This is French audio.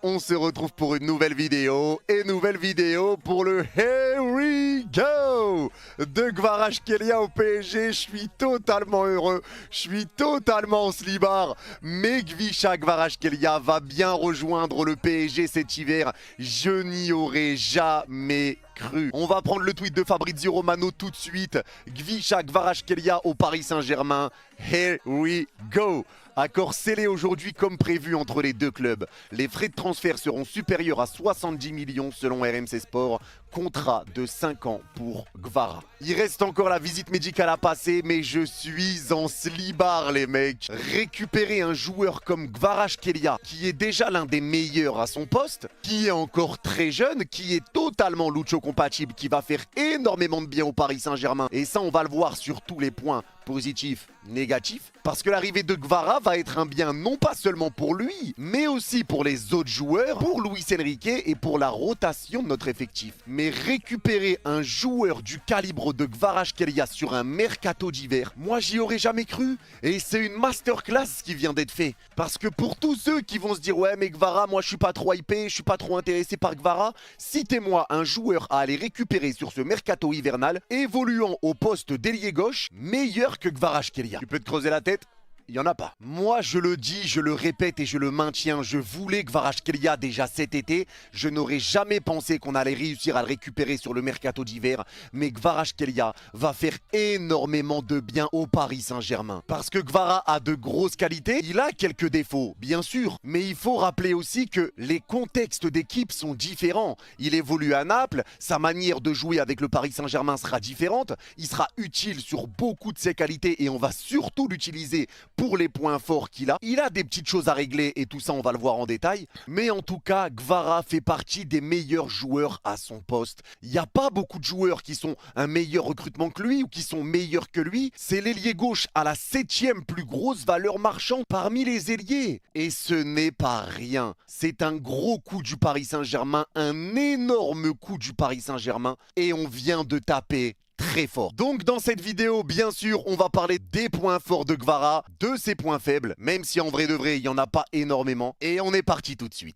on se retrouve pour une nouvelle vidéo. Et nouvelle vidéo pour le Here we go de Kvaratskhelia au PSG. Je suis totalement heureux, je suis totalement en slibard. Mais Gvicha Kvaratskhelia va bien rejoindre le PSG cet hiver. Je n'y aurais jamais cru. On va prendre le tweet de Fabrizio Romano tout de suite. Gvicha Kvaratskhelia au Paris Saint-Germain. Here we go. Accord scellé aujourd'hui comme prévu entre les deux clubs. Les frais de transfert seront supérieurs à 70 millions selon RMC Sport. Contrat de 5 ans pour Kvara. Il reste encore la visite médicale à passer, mais je suis en slibard les mecs. Récupérer un joueur comme Kvaratskhelia, qui est déjà l'un des meilleurs à son poste, qui est encore très jeune, qui est totalement Lucho compatible, qui va faire énormément de bien au Paris Saint-Germain. Et ça, on va le voir sur tous les points positifs, négatifs, parce que l'arrivée de Kvara va être un bien non pas seulement pour lui, mais aussi pour les autres joueurs, pour Luis Enrique et pour la rotation de notre effectif. Mais récupérer un joueur du calibre de Kvaratskhelia sur un mercato d'hiver, moi j'y aurais jamais cru. Et c'est une masterclass qui vient d'être fait. Parce que pour tous ceux qui vont se dire ouais mais Kvara, moi je suis pas trop hypé, je suis pas trop intéressé par Kvara, citez-moi un joueur à aller récupérer sur ce mercato hivernal, évoluant au poste d'ailier gauche, meilleur que Kvaratskhelia. Tu peux te creuser la tête ? Il n'y en a pas. Moi, je le dis, je le répète et je le maintiens. Je voulais Kvaratskhelia déjà cet été. Je n'aurais jamais pensé qu'on allait réussir à le récupérer sur le mercato d'hiver. Mais Kvaratskhelia va faire énormément de bien au Paris Saint-Germain. Parce que Kvara a de grosses qualités. Il a quelques défauts, bien sûr. Mais il faut rappeler aussi que les contextes d'équipe sont différents. Il évolue à Naples. Sa manière de jouer avec le Paris Saint-Germain sera différente. Il sera utile sur beaucoup de ses qualités et on va surtout l'utiliser pour les points forts qu'il a. Il a des petites choses à régler et tout ça on va le voir en détail. Mais en tout cas, Kvara fait partie des meilleurs joueurs à son poste. Il n'y a pas beaucoup de joueurs qui sont un meilleur recrutement que lui ou qui sont meilleurs que lui. C'est l'ailier gauche à la 7e plus grosse valeur marchande parmi les ailiers. Et ce n'est pas rien. C'est un gros coup du Paris Saint-Germain, un énorme coup du Paris Saint-Germain. Et on vient de taper très fort. Donc dans cette vidéo, bien sûr, on va parler des points forts de Kvara, de ses points faibles, même si en vrai de vrai, il n'y en a pas énormément. Et on est parti tout de suite.